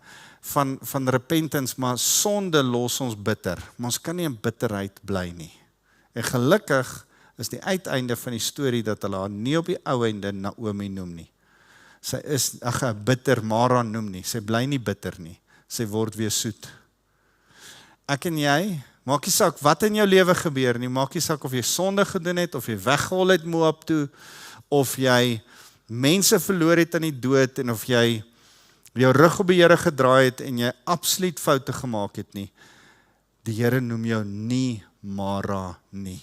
repentance, maar sonde los ons bitter. Maar ons kan nie in bitterheid bly nie. En gelukkig is die uiteinde van die storie dat hulle haar nie op die ou einde Naomi noem nie. Sy is bitter Mara noem nie. Sy bly nie bitter nie. Sy word weer soet. Ek en jy, maak nie saak wat in jou lewe gebeur nie, maak nie saak of jy sonde gedoen het, of jy weggehol het Moab toe, of jy mense verloor het aan die dood, en of jy jou rug op die Here gedraai het, en jy absoluut foute gemaak het nie. Die Here noem jou nie Mara nie.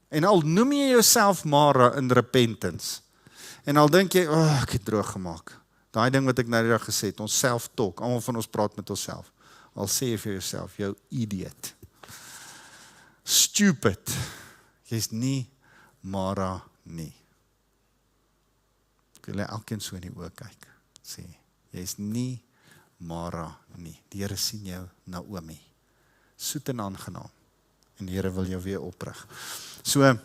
En al noem jy jouself Mara in repentance, en al dink jy, ek het droog gemaak. Daai ding wat ek nou die dag gesê het, ons self-talk, almal van ons praat met onsself. Al sê jy vir jouself, jou idiot. Stupid. Jy's nie Mara nie. Ek wil elkeen so in die oë kyk. Sê, jy's nie Mara nie. Die Here sien jou Naomi. Soet en aangenaam. En die Here wil jou weer oprig. So,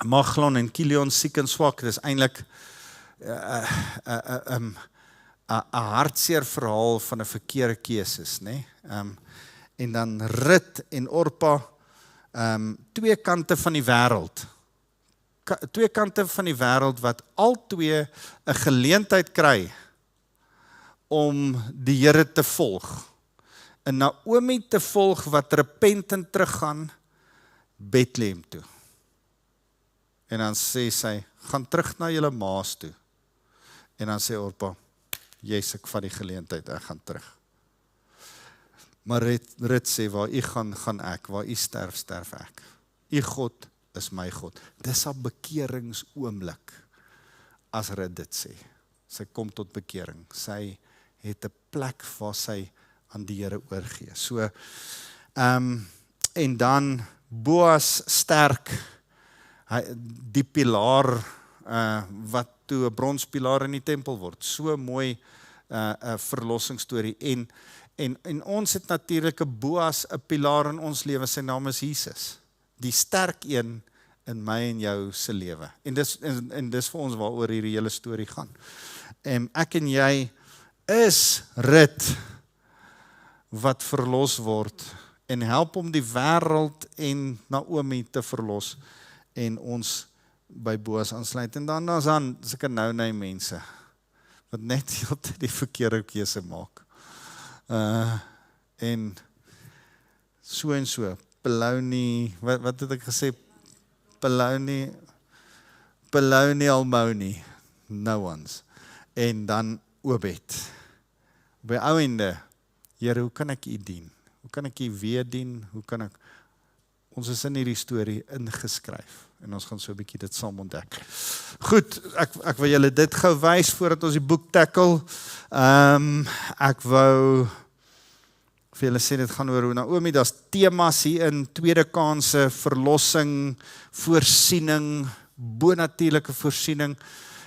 Maglon en Kilion siek en swak, dis eintlik 'n hartseer verhaal van 'n verkeerde keuses, né? En dan Rut en Orpa, twee kante van die wêreld. Twee kante van die wêreld wat albei 'n geleentheid kry om die Here te volg. En Naomi te volg wat repentant teruggaan Bethlehem toe. En dan sê sy, gaan terug na julle maas toe. En dan sê Orpa, yes, ek vat die geleentheid, ek gaan terug. Maar Rut sê, waar u gaan, gaan ek, waar u sterf, sterf ek. U God is my God. Dis 'n bekeringsoomblik, as Rut dit sê. Sy kom tot bekering. Sy het 'n plek waar sy aan die Here oorgee. So, en dan Boas sterk, die pilaar, wat toe 'n bronspilaar in die tempel word. So mooi verlossingsstorie. En ons het natuurlik 'n Boas, 'n pilaar in ons lewe, sy naam is Jesus. Die sterk een in my en jou se lewe. En dis vir ons waaroor hierdie hele storie gaan. Ek en jy is Rut wat verlos word en help om die wêreld en Naomi te verlos en ons by Boas aansluit. En dan is dan sulke nou-nou mense wat net heeltyd die verkeerde keuse maak. En so, Polony, wat het ek gesê? Polony Almoni, no one's. En dan Obed. By ou ende, Here, hoe kan ek U dien? Hoe kan ek U weer dien? Ons is in hierdie storie ingeskryf. En ons gaan so 'n bietjie dit saam ontdek. Goed, ek wil julle dit gou wys voordat ons die boek tackle. Ek wou vir julle sê dit gaan oor hoe Naomi, daar's temas hier in tweede kanse, verlossing, voorsiening, bonatuurlike voorsiening.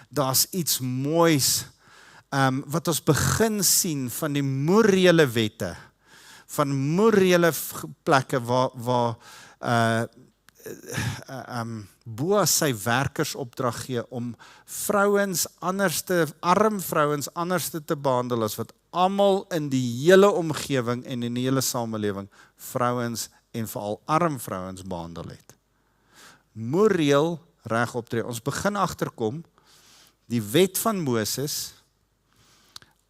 Daar's iets moois wat ons begin sien van die morele wette, van morele plekke waar Boas sy werkers opdrag gee om arm vrouens anderste te behandel as wat almal in die hele omgewing en in die hele samelewing vrouens en veral arm vrouens behandel het. Moreel reg optree. Ons begin agterkom die wet van Moses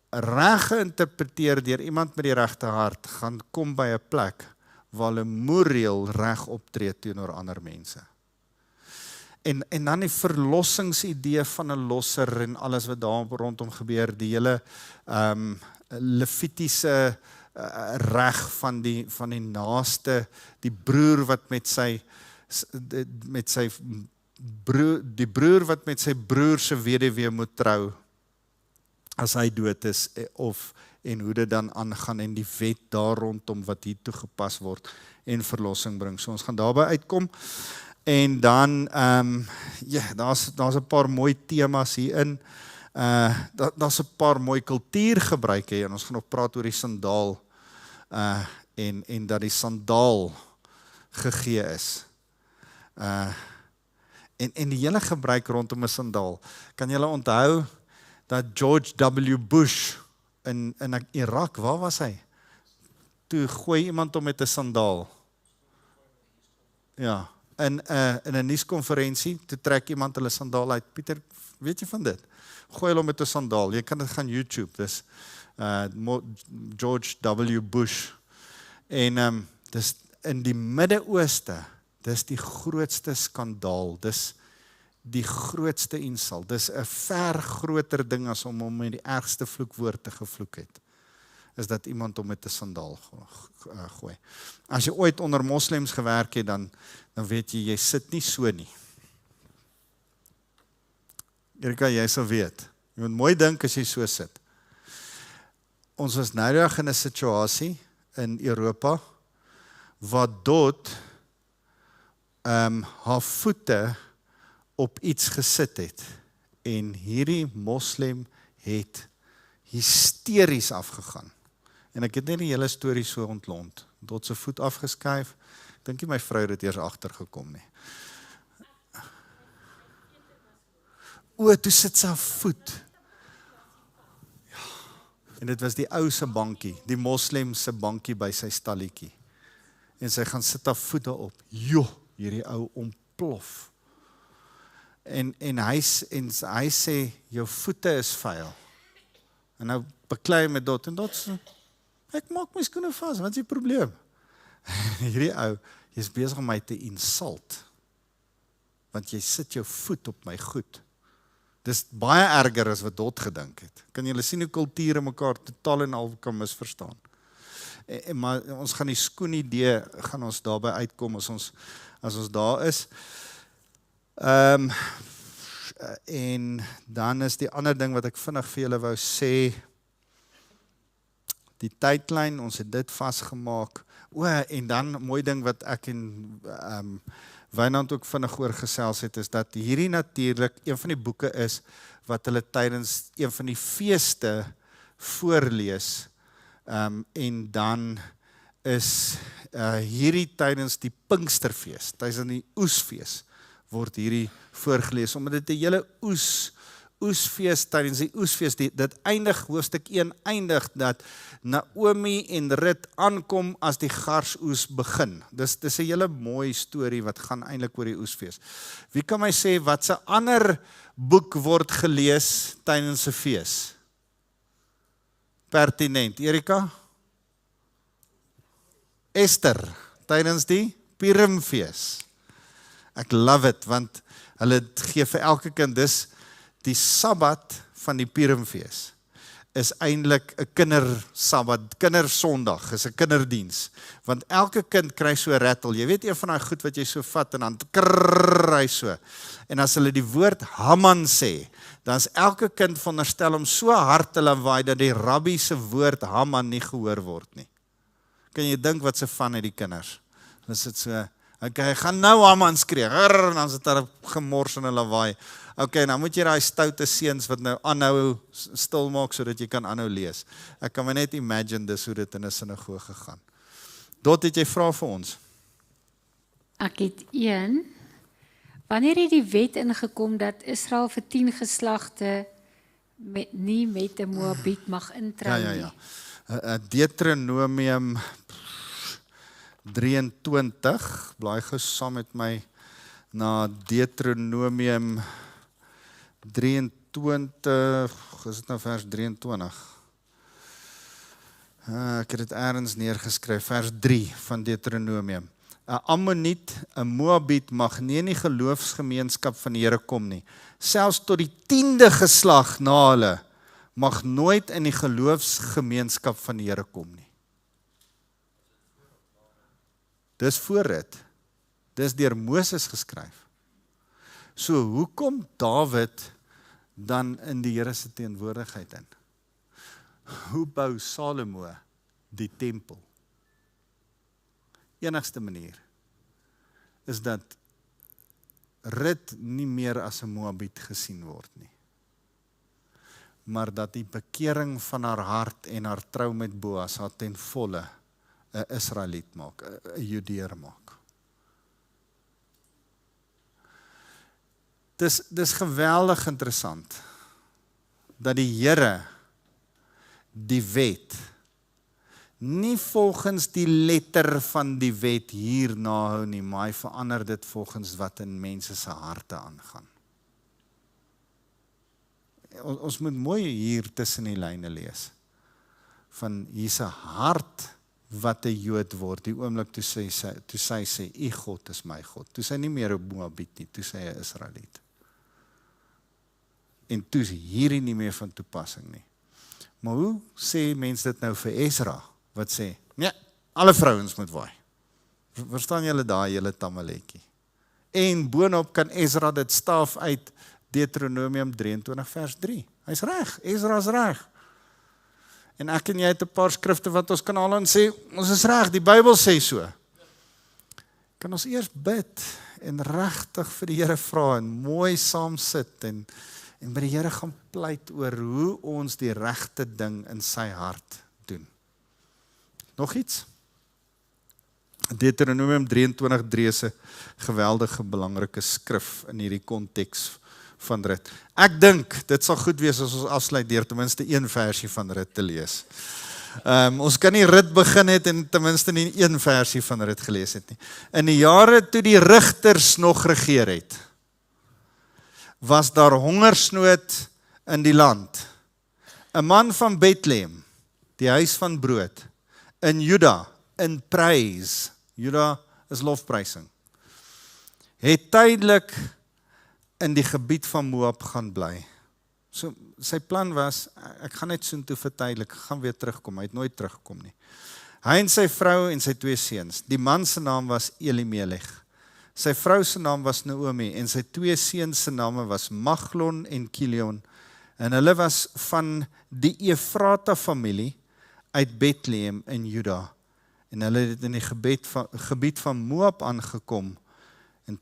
reg geïnterpreteer deur iemand met die regte hart gaan kom by 'n plek waar hulle moreel reg optree teenoor ander mense. En dan die verlossingsidee van 'n losser en alles wat daar rondom gebeur, die hele Levitiese reg van die naaste, die broer wat met sy broer se weduwee moet trou as hy dood is, en hoe dit dan aangaan en die wet daar rondom wat hier toegepas word en verlossing bring. So ons gaan daarby uitkom. En dan daar's 'n paar mooi temas hierin. Daar's 'n paar mooi kultuurgebruike en ons gaan nog praat oor die sandaal en dat die sandaal gegee is. En die hele gebruik rondom 'n sandaal. Kan julle onthou dat George W. Bush in Irak, waar was hy? Toe gooi iemand hom met 'n sandaal. Ja, in 'n nuuskonferensie, toe trek iemand hulle sandaal uit. Pieter, weet jy van dit? Gooi hulle hom met 'n sandaal. Jy kan dit gaan YouTube. Dis George W. Bush. En dis in die Midde-Ooste, dis die grootste skandaal. Dis die grootste insult. Dis 'n ver groter ding as om hom met die ergste vloekwoord te gevloek het. Is dat iemand hom met 'n sandaal gooi. As jy ooit onder moslems gewerk het, dan weet jy sit nie so nie. Erika, jy sal weet. Jy moet mooi dink as jy so sit. Ons was nou reg in 'n situasie in Europa waar Dot haar voete op iets gesit het en hierdie moslem het hysteries afgegaan. En ek het net die hele storie so ontlont. Dot se voet afgeskuif. Ek dink nie my vrou het dit eers agtergekom nie. Toe sit sy voet. Ja. En dit was die ou se bankie, die moslem se bankie by sy stalletjie. En sy gaan sit haar voete op. Hierdie ou ontplof. En hy sê, jou voete is vuil. En nou beklei met Dot, en Dot sê, ek maak my skoene vas, wat is die probleem? Hierdie ou, jy is besig om my te insult, want jy sit jou voet op my goed. Dis baie erger as wat Dot gedink het. Kan julle sien hoe kulture mekaar totaal en al kan misverstaan? Maar ons gaan die skoen idee, gaan ons daarby uitkom as ons daar is. En dan is die ander ding wat ek vinnig vir julle wou sê, die tydlyn, ons het dit vasgemaak. En dan 'n mooi ding wat ek en Wynand ook vinnig oor gesels het, is dat hierdie natuurlik een van die boeke is wat hulle tydens een van die feeste voorlees. En dan is hierdie tydens die Pinksterfees, tydens die Oesfees, word hierdie voorgelees, omdat dit 'n hele oesfees, tydens die oesfees, dit eindig, hoofstuk 1 eindig, dat Naomi en Rut aankom as die garsoes begin. Dis 'n hele mooi storie wat gaan eintlik oor die oesfees. Wie kan my sê, wat 'n ander boek word gelees tydens 'n fees? Pertinent, Erika? Esther, tydens die Purimfees. Ek love it, want hulle gee vir elke kind, dis die Sabbat van die Purimfees is eintlik 'n kindersabbat, kindersondag, is 'n kinderdiens. Want elke kind kry so 'n rattle. Jy weet een van daai goed wat jy so vat en dan krrrr hy so. En as hulle die woord Haman sê, dan is elke kind veronderstel om so hard te lawaai dat die rabbi se woord Haman nie gehoor word nie. Kan jy dink wat se van uit die kinders? Dan is dit so, okay, hy gaan nou Haman skree, en dan is dit daar gemors en 'n lawaai. Okay, nou moet jy daai stoute seuns wat nou aanhou stil maak sodat jy kan aanhou lees. Ek kan my net imagine dis hoe dit in 'n sinagoge gaan. Dot, het jy vra vir ons? Ek het een. Wanneer het die wet ingekom dat Israel vir 10 geslagte nie met 'n Moabiet mag introu nie? Ja. Deuteronomium 23, blaai gou saam met my na Deuteronomium 23, is dit nou vers 23? Ek het dit ergens neergeskryf, vers 3 van Deuteronomium. 'n Ammoniet, 'n Moabiet mag nie in die geloofsgemeenskap van die Here kom nie. Selfs tot die 10de geslag na hulle mag nooit in die geloofsgemeenskap van die Here kom nie. Dis voorrit. Dis deur Moses geskryf. So, hoe kom Dawid dan in die Here se teenwoordigheid in? Hoe bou Salomo die tempel? Enigste manier is dat Rut nie meer as 'n Moabiet gesien word nie. Maar dat die bekering van haar hart en haar trou met Boas haar ten volle 'n Israeliet maak, 'n Judeër maak. Dis geweldig interessant dat die Here die wet nie volgens die letter van die wet hier nahou nie, maar hy verander dit volgens wat in mense se harte aangaan. Ons moet mooi hier tussen die lyne lees. Van hier's 'n hart wat 'n Jood word, die oomblik toe sy sê, "U God is my God." Toe sy nie meer 'n Moabiet nie, toe sy 'n Israeliet. En toe is hierdie nie meer van toepassing nie. Maar hoe sê mense dit nou vir Ezra, wat sê, nee, alle vrouens moet waai. Verstaan julle daai hele tamaletjie? En boonop kan Ezra dit staaf uit Deuteronomium 23 vers 3. Hy's reg, Ezra is reg. En ek en jy het 'n paar skrifte wat ons kan haal en sê, ons is reg, die Bybel sê so. Kan ons eers bid en regtig vir die Here vra en mooi saam sit en by die Here gaan pleit oor hoe ons die regte ding in sy hart doen. Nog iets? Deuteronomium 23:3 is 'n geweldige belangrike skrif in hierdie konteks van Rut. Ek dink, dit sal goed wees as ons afsluit deur ten minste een versie van Rut te lees. Ons kan nie Rut begin het en ten minste nie een versie van Rut gelees het nie. In die jare toe die rigters nog regeer het, was daar hongersnood in die land. 'n Man van Bethlehem, die huis van brood, in Juda, in praise, Juda is lofprysing, het tydelik in die gebied van Moab gaan bly. So, sy plan was, ek gaan net soontoe vir tydelik, ek gaan weer terugkom, hy het nooit teruggekom nie. Hy en sy vrou en sy 2 seuns, die man se naam was Elimelech, sy vrou se naam was Naomi, en sy 2 seuns se name was Maglon en Kilion, en hulle was van die Efrata familie uit Bethlehem in Juda, en hulle het in die gebied van Moab aangekom, en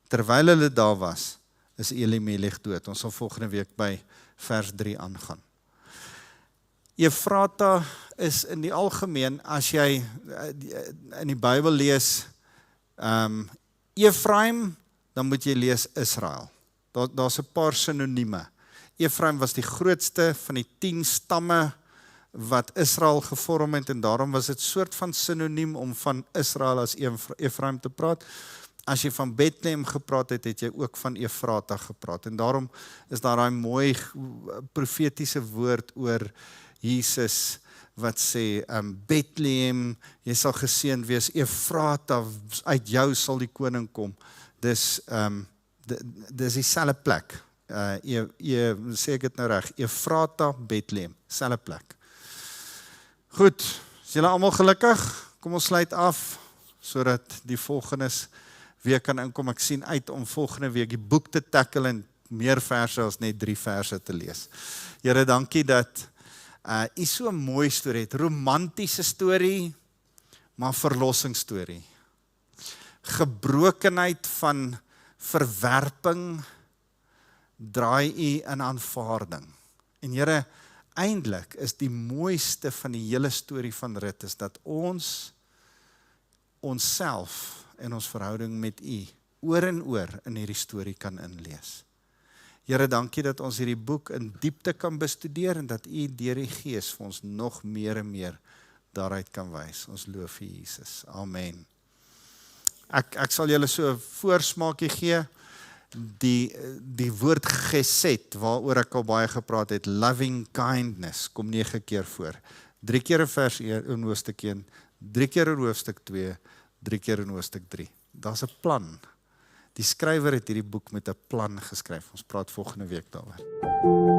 terwyl hulle daar was, is Elimelech dood. Ons sal volgende week by vers 3 aangaan. Efrata is in die algemeen, as jy in die Bybel lees, Efraim dan moet jy lees Israel. Daar's 'n paar sinonieme. Efraim was die grootste van die 10 stamme wat Israel gevorm het, en daarom was dit soort van sinoniem om van Israel as Efraim te praat. As jy van Bethlehem gepraat het, het jy ook van Efrata gepraat. En daarom is daar daai mooi profetiese woord oor Jesus wat sê, Bethlehem, jy sal geseënd wees, Efrata, uit jou sal die koning kom. Dis dieselfde plek. Sê ek dit nou reg, Efrata, Bethlehem, selfde plek. Goed, is julle almal gelukkig? Kom ons sluit af, sodat die volgendes week kan inkom. Ek sien uit om volgende week die boek te tackle en meer verse as net 3 verse te lees. Here, dankie dat u so 'n mooi storie het, romantiese storie, maar verlossingsstorie. Gebrokenheid van verwerping draai u in aanvaarding. En Here, eintlik is die mooiste van die hele storie van Rut is dat ons onsself en ons verhouding met u oor en oor in hierdie storie kan inlees. Here, dankie dat ons hierdie boek in diepte kan bestudeer en dat u deur die Gees vir ons nog meer en meer daaruit kan wys. Ons loof u, Jesus. Amen. Ek sal julle so 'n voorsmaakie gee. Die woord gesed, waaroor ek al baie gepraat het, loving kindness, kom 9 keer voor. 3 keer in vers 1 in hoofstuk 1, 3 keer in hoofstuk 2, 3 keer in hoofstuk 3. Daar's 'n plan. Die skrywer het hierdie boek met 'n plan geskryf. Ons praat volgende week daaroor.